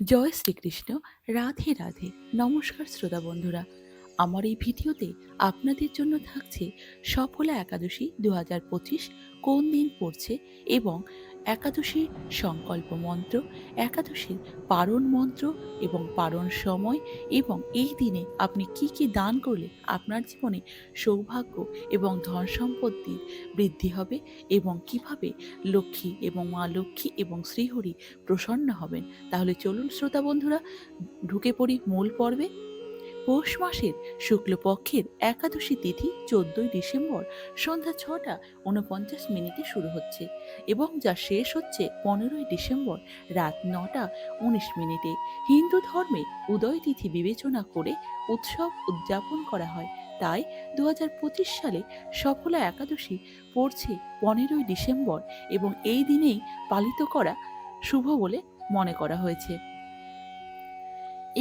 জয় শ্রীকৃষ্ণ। রাধে রাধে। নমস্কার শ্রোতা বন্ধুরা, আমার এই ভিডিওতে আপনাদের জন্য থাকছে সফলা একাদশী 2025 কোন দিন পড়ছে এবং একাদশীর সংকল্প মন্ত্র, একাদশীর পারণ মন্ত্র এবং পারণ সময়, এবং এই দিনে আপনি কি কি দান করলে আপনার জীবনে সৌভাগ্য এবং ধন সম্পত্তির বৃদ্ধি হবে এবং কিভাবে লক্ষ্মী এবং মা লক্ষ্মী এবং শ্রীহরি প্রসন্ন হবেন। তাহলে চলুন শ্রোতা বন্ধুরা, ঢুকে পড়ি মূল পর্বে। পৌষ মাসের শুক্লপক্ষের একাদশী তিথি 14ই ডিসেম্বর সন্ধ্যা 6টা 49 শুরু হচ্ছে এবং যা শেষ হচ্ছে 15ই ডিসেম্বর রাত 9টা 19। হিন্দু ধর্মে উদয় তিথি বিবেচনা করে উৎসব উদযাপন করা হয়, তাই 2025 সালে সফলা একাদশী পড়ছে 15ই ডিসেম্বর এবং এই দিনেই পালিত করা শুভ বলে মনে করা হয়েছে।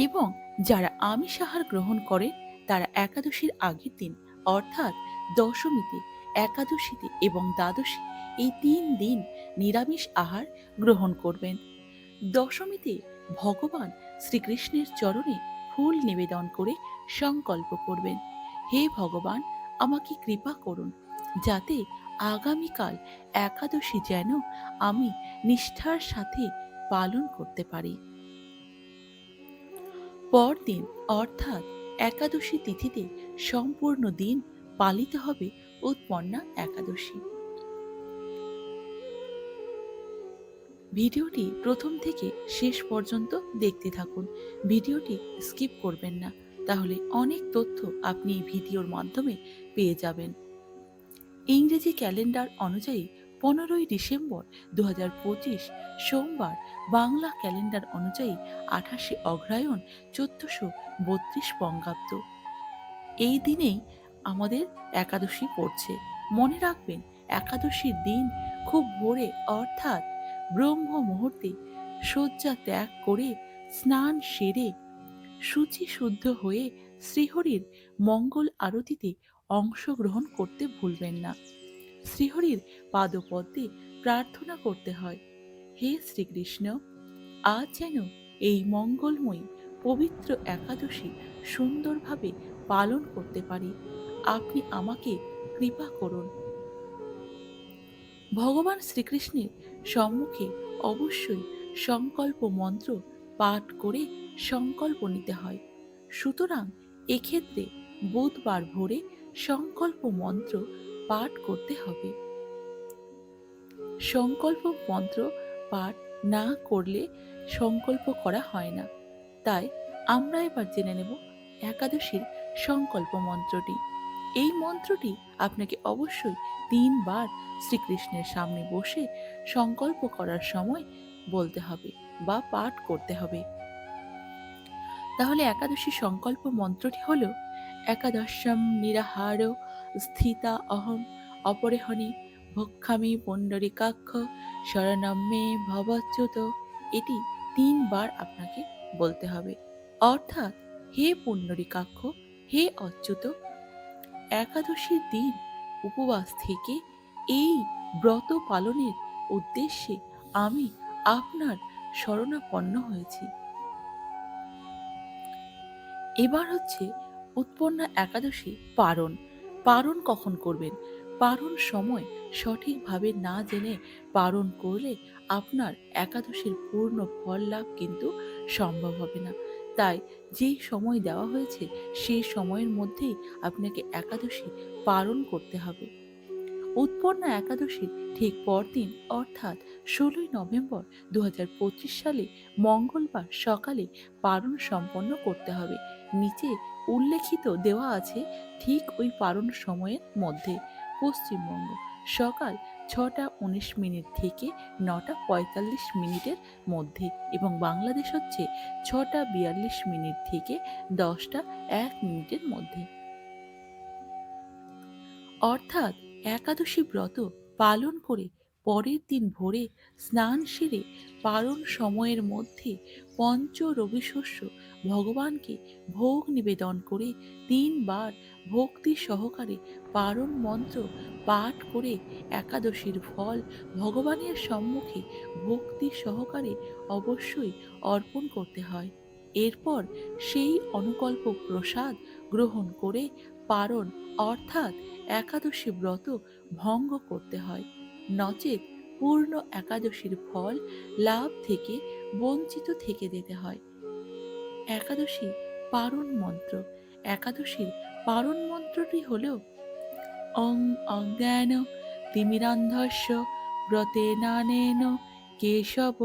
এবং যারা আমিষ আহার গ্রহণ করেন তারা একাদশীর আগের দিন অর্থাৎ দশমীতে, একাদশীতে এবং দ্বাদশী এই 3 দিন নিরামিষ আহার গ্রহণ করবেন। দশমীতে ভগবান শ্রীকৃষ্ণের চরণে ফুল নিবেদন করে সংকল্প করবেন, হে ভগবান, আমাকে কৃপা করুন যাতে আগামীকাল একাদশী যেন আমি নিষ্ঠার সাথে পালন করতে পারি। পরদিন অর্থাৎ একাদশী তিথিতে সম্পূর্ণ দিন পালিত হবে উৎপন্না একাদশী। ভিডিওটি প্রথম থেকে শেষ পর্যন্ত দেখতে থাকুন, ভিডিওটি স্কিপ করবেন না, তাহলে অনেক তথ্য আপনি এই ভিডিওর মাধ্যমে পেয়ে যাবেন। ইংরেজি ক্যালেন্ডার অনুযায়ী 15ই ডিসেম্বর 2025 সোমবার, বাংলা ক্যালেন্ডার অনুযায়ী 28শে অগ্রহায়ণ 1432 বঙ্গাব্দ। এই দিনেই আমাদের একাদশী পড়ছে। মনে রাখবেন, একাদশীর দিন খুব ভোরে অর্থাৎ ব্রহ্ম মুহূর্তে শয্যা ত্যাগ করে স্নান সেরে শুচি শুদ্ধ হয়ে শ্রীহরির মঙ্গল আরতিতে অংশগ্রহণ করতে ভুলবেন না। শ্রীহরির পাদপদ্মে প্রার্থনা করতে হয়, হে শ্রীকৃষ্ণ, আজ যেন এই মঙ্গলময়ী পবিত্র একাদশী সুন্দরভাবে পালন করতে পারি, আপনি আমাকে কৃপা করুন। ভগবান শ্রীকৃষ্ণের সম্মুখে অবশ্যই সংকল্প মন্ত্র পাঠ করে সংকল্প নিতে হয়। সুতরাং এক্ষেত্রে বুধবার ভোরে সংকল্প মন্ত্র পাঠ করতে হবে। সংকল্প মন্ত্র পাঠ না করলে সংকল্প করা হয় না, তাই আমরা এবার জেনে নেব একাদশীর সংকল্প মন্ত্রটি। এই মন্ত্রটি আপনাকে অবশ্যই 3বার শ্রীকৃষ্ণের সামনে বসে সংকল্প করার সময় বলতে হবে বা পাঠ করতে হবে। তাহলে একাদশী সংকল্প মন্ত্রটি হল, একাদশম নিরাহার স্থিতা অহম অপরেহণি ভক্ষামি পুণ্ডরিকাক্ষ শরণম মে ভবচ্যুত। এটি 3বার আপনাকে বলতে হবে, অর্থাৎ হে পুণ্ডরিকাক্ষ, হে অচ্যুত, একাদশীর দিন উপবাস থেকে এই ব্রত পালনের উদ্দেশ্যে আমি আপনার শরণাপন্ন হয়েছি। এবার হচ্ছে উৎপন্না একাদশী পারণ। পারণ কখন করবেন? পারণ সময় সঠিকভাবে না জেনে পারণ করলে আপনার একাদশীর পূর্ণ ফল লাভ কিন্তু সম্ভব হবে না। তাই যেই সময় দেওয়া হয়েছে সেই সময়ের মধ্যেই আপনাকে একাদশী পালন করতে হবে। উৎপন্না একাদশীর ঠিক পরদিন অর্থাৎ 16ই নভেম্বর 2025 সালে মঙ্গলবার সকালে পারণ সম্পন্ন করতে হবে। নিচে উল্লেখিত দেওয়া আছে ঠিক ওই পারণ সময়ের মধ্যে। পশ্চিমবঙ্গ সকাল 6টা 19 থেকে 9টা 45 মধ্যে এবং বাংলাদেশ হচ্ছে 6টা 42 থেকে 10টা 1 মধ্যে। অর্থাৎ একাদশী ব্রত পালন করে পরের দিন ভোরে স্নান সেরে পারণ সময়ের মধ্যে পঞ্চ রবি শস্য ভগবানকে ভোগ নিবেদন করে 3বার ভক্তি সহকারে পারণ মন্ত্র পাঠ করে একাদশীর ফল ভগবানের সম্মুখে ভক্তি সহকারে অবশ্যই অর্পণ করতে হয়। এরপর সেই অনুকল্প প্রসাদ গ্রহণ করে পারণ অর্থাৎ একাদশী ব্রত ভঙ্গ করতে হয়, নচেত পূর্ণ একাদশীর ফল লাভ থেকে বঞ্চিত থেকে যেতে হয়। একাদশী পারণ মন্ত্র। একাদশীর পারণ মন্ত্রটি হল অং অজ্ঞান তিমিরান্ধস্য ব্রতেনানেন কেশব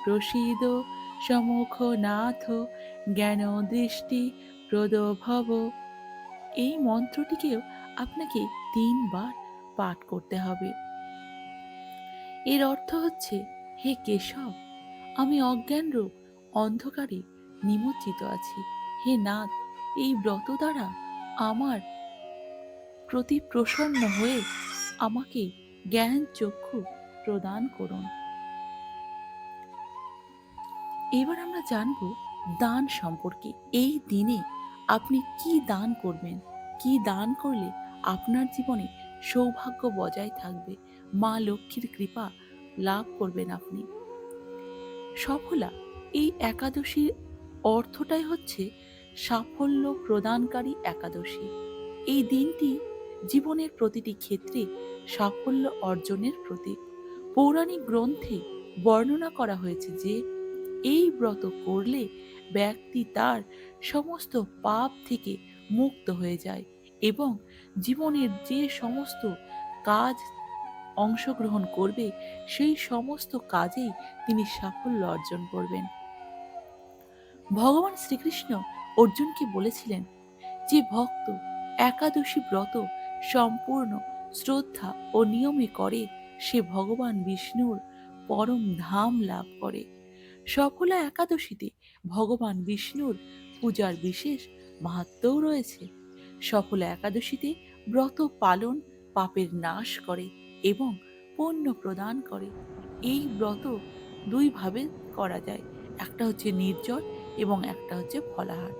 প্রসীদ সমুখনাথ জ্ঞান দৃষ্টি প্রদভব। এই মন্ত্রটিকেও আপনাকে 3 বার পাঠ করতে হবে। এর অর্থ হচ্ছে, হে কেশব, আমি অজ্ঞানরূপ অন্ধকারে নিমজ্জিত আছি। হে নাথ, এই ব্রত দ্বারা আমার প্রতি প্রসন্ন হয়ে আমাকে জ্ঞান চক্ষু প্রদান করুন। এবার আমরা জানব দান সম্পর্কে। এই দিনে আপনি কি দান করবেন, কি দান করলে আপনার জীবনে সৌভাগ্য বজায় থাকবে, মা লক্ষ্মীর কৃপা লাভ করবেন আপনি। সফলা, এই একাদশীর অর্থটাই হচ্ছে সাফল্য প্রদানকারী একাদশী। এই দিনটি জীবনের প্রতিটি ক্ষেত্রে সাফল্য অর্জনের প্রতীক। পৌরাণিক গ্রন্থে বর্ণনা করা হয়েছে যে এই ব্রত করলে ব্যক্তি তার সমস্ত পাপ থেকে মুক্ত হয়ে যায় এবং জীবনের যে সমস্ত কাজ অংশগ্রহণ করবে সেই সমস্ত কাজেই তিনি সাফল্য অর্জন করবেন। ভগবান শ্রীকৃষ্ণ অর্জুনকে বলেছিলেন, যে ভক্ত একাদশী ব্রত সম্পূর্ণ শ্রদ্ধা ও নিয়মে করে সে ভগবান বিষ্ণুর পরম ধাম লাভ করে। সফলা একাদশীতে ভগবান বিষ্ণুর পূজার বিশেষ মাহাত্ম্যও রয়েছে। সফলা একাদশীতে ব্রত পালন পাপের নাশ করে এবং পুণ্য প্রদান করে। এই ব্রত 2 ভাবে করা যায়, একটা হচ্ছে নির্জল এবং একটা হচ্ছে ফলাহার।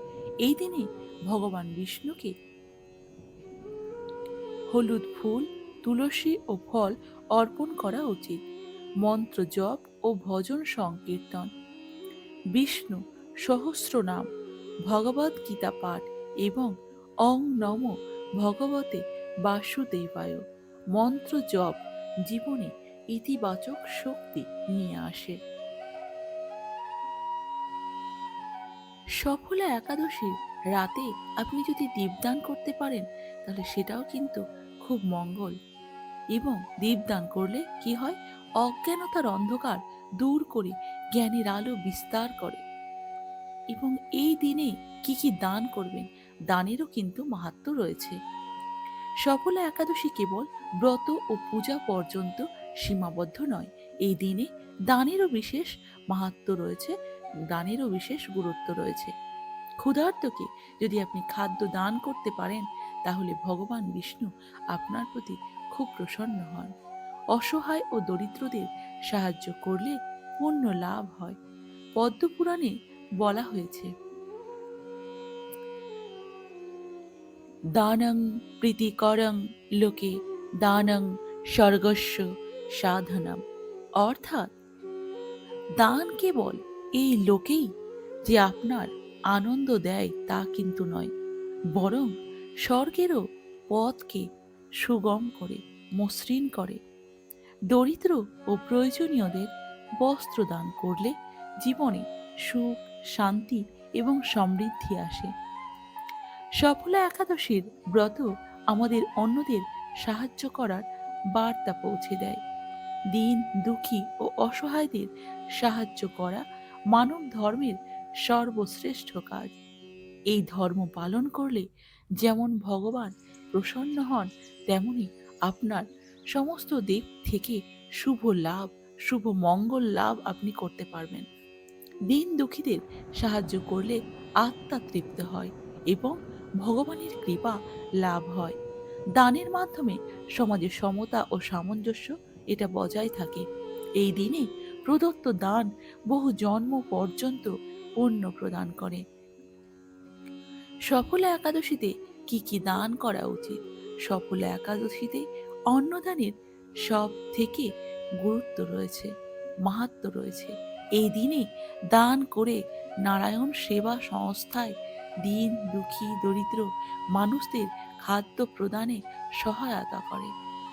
এই দিনে ভগবান বিষ্ণুকে হলুদ ফুল, তুলসী ও ফল অর্পণ করা উচিত। মন্ত্র জপ ও ভজন সংকীর্তন, বিষ্ণু সহস্রনাম, ভগবদ গীতা পাঠ এবং অং নম ভগবতে বাসুদেবায় মন্ত্র জপ জীবনে ইতিবাচক শক্তি নিয়ে আসে। সফলা একাদশীর রাতে আপনি যদি দীপদান করতে পারেন তাহলে সেটাও কিন্তু খুব মঙ্গল। এবং দীপদান করলে কি হয়, অজ্ঞানতার অন্ধকার দূর করে জ্ঞানের আলো বিস্তার করে। এবং এই দিনে কি কি দান করবেন, দানেরও কিন্তু মাহাত্ম্য রয়েছে। সফলা একাদশী কেবল ব্রত ও পূজা পর্যন্ত সীমাবদ্ধ নয়। এই দিনে দানেরও বিশেষ মাহাত্ম্য রয়েছে, দানেরও বিশেষ গুরুত্ব রয়েছে। ক্ষুধার্তকে যদি আপনি খাদ্য দান করতে পারেন তাহলে ভগবান বিষ্ণু আপনার প্রতি খুব প্রসন্ন হন। অসহায় ও দরিদ্রদের সাহায্য করলে পুণ্য লাভ হয়। পদ্মপুরাণে বলা হয়েছে, দানং প্রীতিকরং লোকে দানং স্বর্গস্য সাধনম। অর্থাৎ দান কেবল এই লোকেই যে আপনার আনন্দ দেয় তা কিন্তু নয়, বরং স্বর্গেরও পথকে সুগম করে, মসৃণ করে। দরিদ্র ও প্রয়োজনীয়দের বস্ত্র দান করলে জীবনে সুখ, শান্তি এবং সমৃদ্ধি আসে। সফলা একাদশীর ব্রত আমাদের অন্যদের সাহায্য করার বার্তা পৌঁছে দেয়। দিন দুঃখী ও অসহায়দের সাহায্য করা মানব ধর্মের সর্বশ্রেষ্ঠ কাজ। এই ধর্ম পালন করলে যেমন ভগবান প্রসন্ন হন, তেমনি আপনার সমস্ত দিক থেকে শুভ লাভ, শুভ মঙ্গল লাভ আপনি করতে পারবেন। দিন দুঃখীদের সাহায্য করলে আত্মা তৃপ্ত হয় এবং ভগবানের কৃপা লাভ হয়। দানের মাধ্যমে সমাজে সমতা ও সামঞ্জস্য এটা বজায় থাকে। এই দিনে প্রদত্ত দান বহু জন্ম পর্যন্ত পুণ্য প্রদান করে। সফলা একাদশীতে কি কি দান করা উচিত। সফল একাদশীতে অন্নদানের সব থেকে গুরুত্ব রয়েছে, মাহাত্ম্য রয়েছে। এই দিনে দান করে নারায়ণ সেবা সংস্থায় দীন দুঃখী দরিদ্র মানুষদের খাদ্য প্রদানে সহায়তা করে,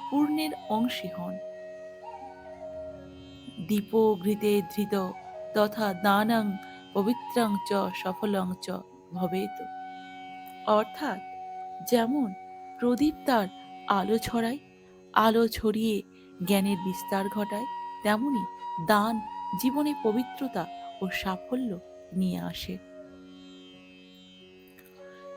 পূর্ণের অংশী হন। দীপো ঘৃতে ধৃত তথা দানং পবিত্রং চ সফলং চ ভবেত। অর্থাৎ যেমন প্রদীপ তার আলো ছড়ায়, আলো ছড়িয়ে জ্ঞানের বিস্তার ঘটায়, তেমনি দান জীবনে পবিত্রতা ও সাফল্য নিয়ে আসে।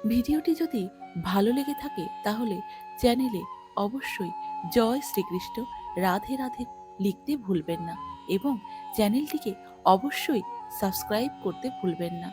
ভিডিওটি যদি ভালো লেগে থাকে তাহলে চ্যানেলে অবশ্যই জয় শ্রীকৃষ্ণ রাধে রাধে লিখতে ভুলবেন না এবং চ্যানেলটিকে অবশ্যই সাবস্ক্রাইব করতে ভুলবেন না।